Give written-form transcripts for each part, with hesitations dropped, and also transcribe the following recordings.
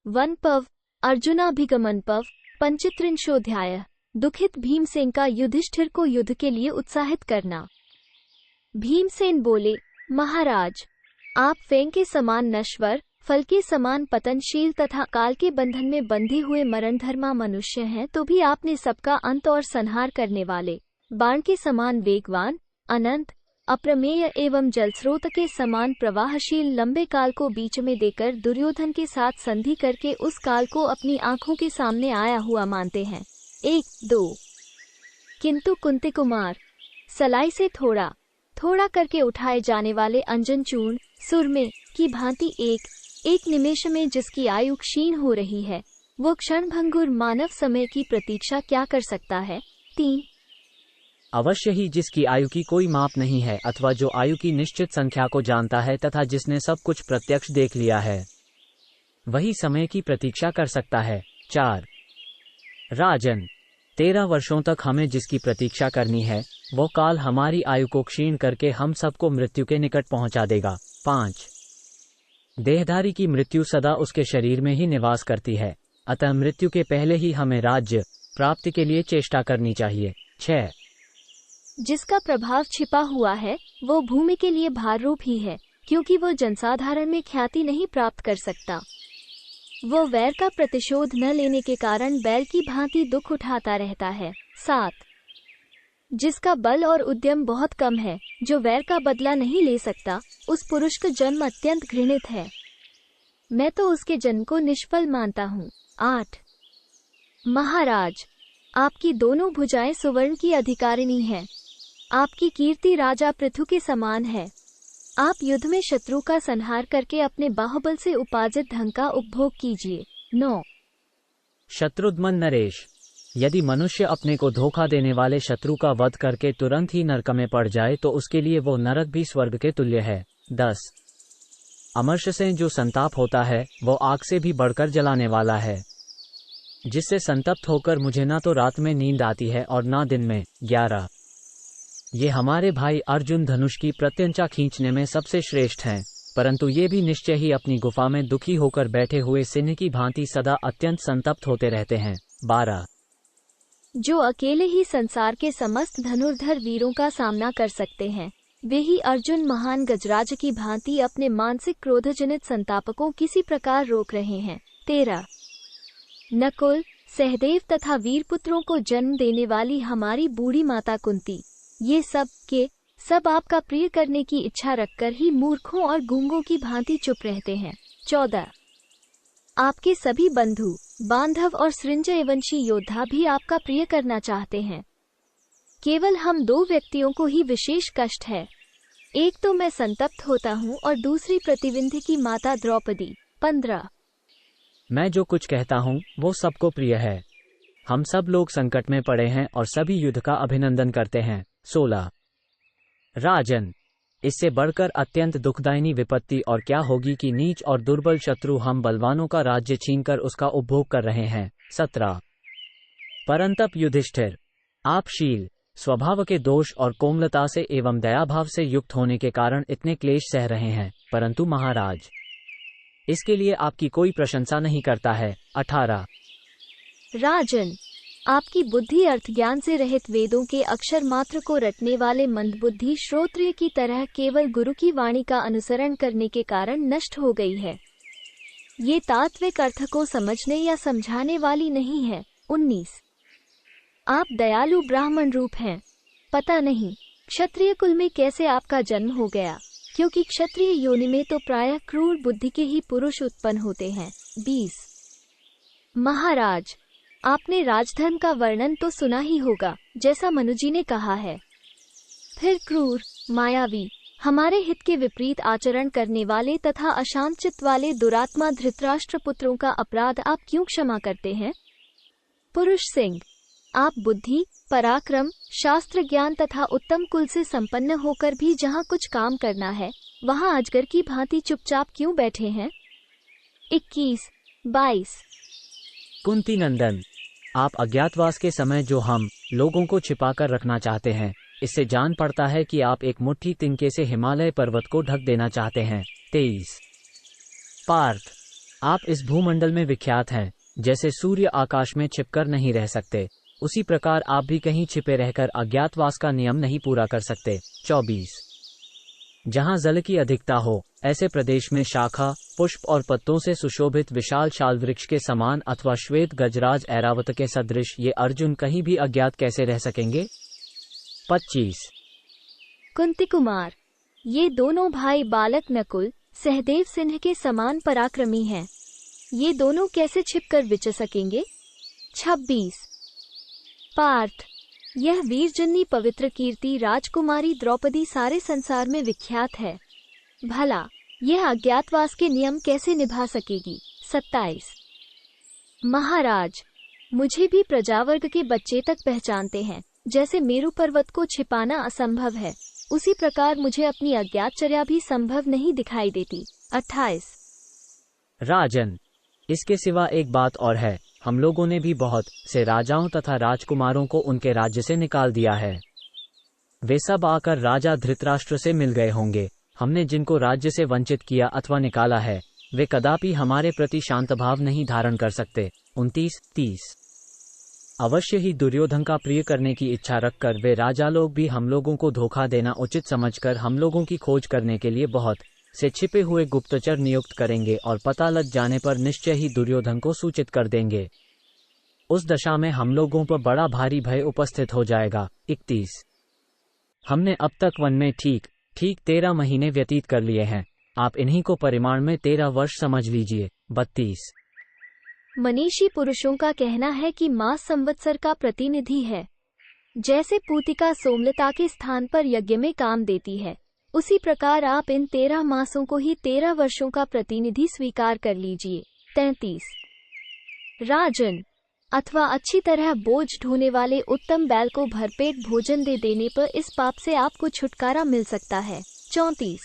One पव अर्जुनाभिगमन पव पंचत्रिंशोऽध्याय। दुखित भीमसेन का युधिष्ठिर को युद्ध के लिए उत्साहित करना। भीमसेन बोले, महाराज, आप फेंग के समान नश्वर, फल के समान पतनशील तथा काल के बंधन में बंधे हुए मरणधर्मा मनुष्य हैं, तो भी आपने सबका अंत और संहार करने वाले, बाण के समान वेगवान, अनंत, अप्रमेय एवं जलस्रोत के समान प्रवाहशील लंबे काल को बीच में देकर दुर्योधन के साथ संधि करके उस काल को अपनी आंखों के सामने आया हुआ मानते हैं। 1-2 किंतु कुंती कुमार, सलाई से थोड़ा थोड़ा करके उठाए जाने वाले अंजन चूर्ण सुरमे की भांति एक निमेष में जिसकी आयु क्षीण हो रही है, वो क्षणभंगुर मानव समय की प्रतीक्षा क्या कर सकता है। 3 अवश्य ही जिसकी आयु की कोई माप नहीं है, अथवा जो आयु की निश्चित संख्या को जानता है तथा जिसने सब कुछ प्रत्यक्ष देख लिया है, वही समय की प्रतीक्षा कर सकता है। 4 राजन, 13 वर्षों तक हमें जिसकी प्रतीक्षा करनी है, वो काल हमारी आयु को क्षीण करके हम सबको मृत्यु के निकट पहुंचा देगा। 5 देहधारी की मृत्यु सदा उसके शरीर में ही निवास करती है, अतः मृत्यु के पहले ही हमें राज्य प्राप्ति के लिए चेष्टा करनी चाहिए। 6 जिसका प्रभाव छिपा हुआ है, वो भूमि के लिए भार रूप ही है, क्योंकि वो जनसाधारण में ख्याति नहीं प्राप्त कर सकता। वो वैर का प्रतिशोध न लेने के कारण बैल की भांति दुख उठाता रहता है। 7 जिसका बल और उद्यम बहुत कम है, जो वैर का बदला नहीं ले सकता, उस पुरुष का जन्म अत्यंत घृणित है। मैं तो उसके जन्म को निष्फल मानता हूँ। 8 महाराज, आपकी दोनों भुजाएं सुवर्ण की अधिकारिणी हैं। आपकी कीर्ति राजा पृथु के समान है। आप युद्ध में शत्रु का संहार करके अपने बाहुबल से उपार्जित धन का उपभोग कीजिए। 9 शत्रुघ्न नरेश, यदि मनुष्य अपने को धोखा देने वाले शत्रु का वध करके तुरंत ही नरक में पड़ जाए तो उसके लिए वो नरक भी स्वर्ग के तुल्य है। 10 अमर्ष से जो संताप होता है, वो आग से भी बढ़कर जलाने वाला है, जिससे संतप्त होकर मुझे ना तो रात में नींद आती है और ना दिन में। 11 ये हमारे भाई अर्जुन धनुष की प्रत्यंचा खींचने में सबसे श्रेष्ठ हैं, परंतु ये भी निश्चय ही अपनी गुफा में दुखी होकर बैठे हुए सिंह की भांति सदा अत्यंत संतप्त होते रहते हैं। 12 जो अकेले ही संसार के समस्त धनुर्धर वीरों का सामना कर सकते हैं, वे ही अर्जुन महान गजराज की भांति अपने मानसिक क्रोधजनित संतापकों किसी प्रकार रोक रहे हैं। 13 नकुल, सहदेव तथा वीरपुत्रों को जन्म देने वाली हमारी बूढ़ी माता कुंती, ये सब के सब आपका प्रिय करने की इच्छा रखकर ही मूर्खों और गूंगों की भांति चुप रहते हैं। 14 आपके सभी बंधु बांधव और सृंजयवंशी योद्धा भी आपका प्रिय करना चाहते हैं। केवल हम 2 व्यक्तियों को ही विशेष कष्ट है। एक तो मैं संतप्त होता हूँ और दूसरी प्रतिविंध्य की माता द्रौपदी। 15 मैं जो कुछ कहता हूँ वो सबको प्रिय है। हम सब लोग संकट में पड़े हैं और सभी युद्ध का अभिनंदन करते हैं। 16 राजन, इससे बढ़कर अत्यंत दुखदायिनी विपत्ति और क्या होगी कि नीच और दुर्बल शत्रु हम बलवानों का राज्य छीनकर उसका उपभोग कर रहे हैं। 17 परंतप युधिष्ठिर, आप शील, स्वभाव के दोष और कोमलता से एवं दयाभाव से युक्त होने के कारण इतने क्लेश सह रहे हैं, परंतु महाराज इसके लिए आपकी कोई प्रशंसा नहीं करता है। 18 राजन, आपकी बुद्धि अर्थ ज्ञान से रहित वेदों के अक्षर मात्र को रटने वाले मंदबुद्धि श्रोत्रिय की तरह केवल गुरु की वाणी का अनुसरण करने के कारण नष्ट हो गई है। ये तात्विक अर्थ को समझने या समझाने वाली नहीं है। 19 आप दयालु ब्राह्मण रूप हैं। पता नहीं क्षत्रिय कुल में कैसे आपका जन्म हो गया, क्योंकि क्षत्रिय योनि में तो प्रायः क्रूर बुद्धि के ही पुरुष उत्पन्न होते हैं। 20 महाराज, आपने राजधर्म का वर्णन तो सुना ही होगा, जैसा मनुजी ने कहा है। फिर क्रूर, मायावी, हमारे हित के विपरीत आचरण करने वाले तथा अशांत चित्त वाले दुरात्मा धृतराष्ट्र पुत्रों का अपराध आप क्यों क्षमा करते हैं? पुरुष सिंह, आप बुद्धि, पराक्रम, शास्त्र ज्ञान तथा उत्तम कुल से संपन्न होकर भी जहाँ कुछ काम करना है, वहाँ अजगर की भांति चुपचाप क्यों बैठे हैं? 21, 22 कुंती नंदन, आप अज्ञातवास के समय जो हम लोगों को छिपाकर रखना चाहते हैं, इससे जान पड़ता है कि आप एक मुट्ठी तिनके से हिमालय पर्वत को ढक देना चाहते हैं। 23 पार्थ, आप इस भूमंडल में विख्यात हैं। जैसे सूर्य आकाश में छिपकर नहीं रह सकते, उसी प्रकार आप भी कहीं छिपे रहकर अज्ञातवास का नियम नहीं पूरा कर सकते। 24। जहां जल की अधिकता हो, ऐसे प्रदेश में शाखा, पुष्प और पत्तों से सुशोभित विशाल शाल वृक्ष के समान अथवा श्वेत गजराज ऐरावत के सदृश ये अर्जुन कहीं भी अज्ञात कैसे रह सकेंगे? 25। कुंती कुमार, ये दोनों भाई बालक नकुल सहदेव सिंह के समान पराक्रमी हैं। ये दोनों कैसे छिपकर विचर सकेंगे? 26। पार्थ, यह वीरजन्नी पवित्र कीर्ति राजकुमारी द्रौपदी सारे संसार में विख्यात है। भला यह अज्ञातवास के नियम कैसे निभा सकेगी? 27। महाराज, मुझे भी प्रजावर्ग के बच्चे तक पहचानते हैं। जैसे मेरु पर्वत को छिपाना असंभव है, उसी प्रकार मुझे अपनी अज्ञातचर्या भी संभव नहीं दिखाई देती। 28। राजन, इसके सिवा एक बात और है, हम लोगों ने भी बहुत से राजाओं तथा राजकुमारों को उनके राज्य से निकाल दिया है। वे सब आकर राजा धृतराष्ट्र से मिल गए होंगे। हमने जिनको राज्य से वंचित किया अथवा निकाला है, वे कदापि हमारे प्रति शांत भाव नहीं धारण कर सकते। 29, 30। अवश्य ही दुर्योधन का प्रिय करने की इच्छा रखकर वे राजा लोग भी हम लोगों को धोखा देना उचित समझकर हम लोगों की खोज करने के लिए बहुत से छिपे हुए गुप्तचर नियुक्त करेंगे और पता लग जाने पर निश्चय ही दुर्योधन को सूचित कर देंगे। उस दशा में हम लोगों पर बड़ा भारी भय उपस्थित हो जाएगा। 31। हमने अब तक वन में ठीक 13 महीने व्यतीत कर लिए हैं। आप इन्हीं को परिमाण में 13 वर्ष समझ लीजिए। 32। मनीषी पुरुषों का कहना है कि मास संवत्सर का प्रतिनिधि है। जैसे पूतिका सोमलता के स्थान पर यज्ञ में काम देती है, उसी प्रकार आप इन 13 मासों को ही 13 वर्षों का प्रतिनिधि स्वीकार कर लीजिए। 33। राजन, अथवा अच्छी तरह बोझ ढोने वाले उत्तम बैल को भरपेट भोजन दे देने पर इस पाप से आपको छुटकारा मिल सकता है। 34।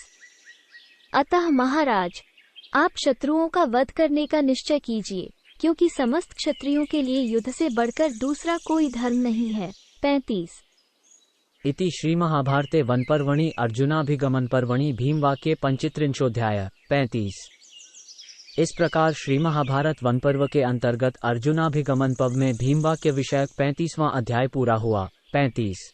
अतः महाराज, आप शत्रुओं का वध करने का निश्चय कीजिए, क्योंकि समस्त क्षत्रियों के लिए युद्ध से बढ़कर दूसरा कोई धर्म नहीं है। 35। इति श्री महाभारते वन पर्वणि अर्जुनाभिगमन पर्वणि भीमवाक्ये पंचत्रिंशोऽध्याय। 35। इस प्रकार श्री महाभारत वन पर्व के अंतर्गत अर्जुनाभिगमन पर्व में भीमवाक्य विषयक 35वां अध्याय पूरा हुआ। 35।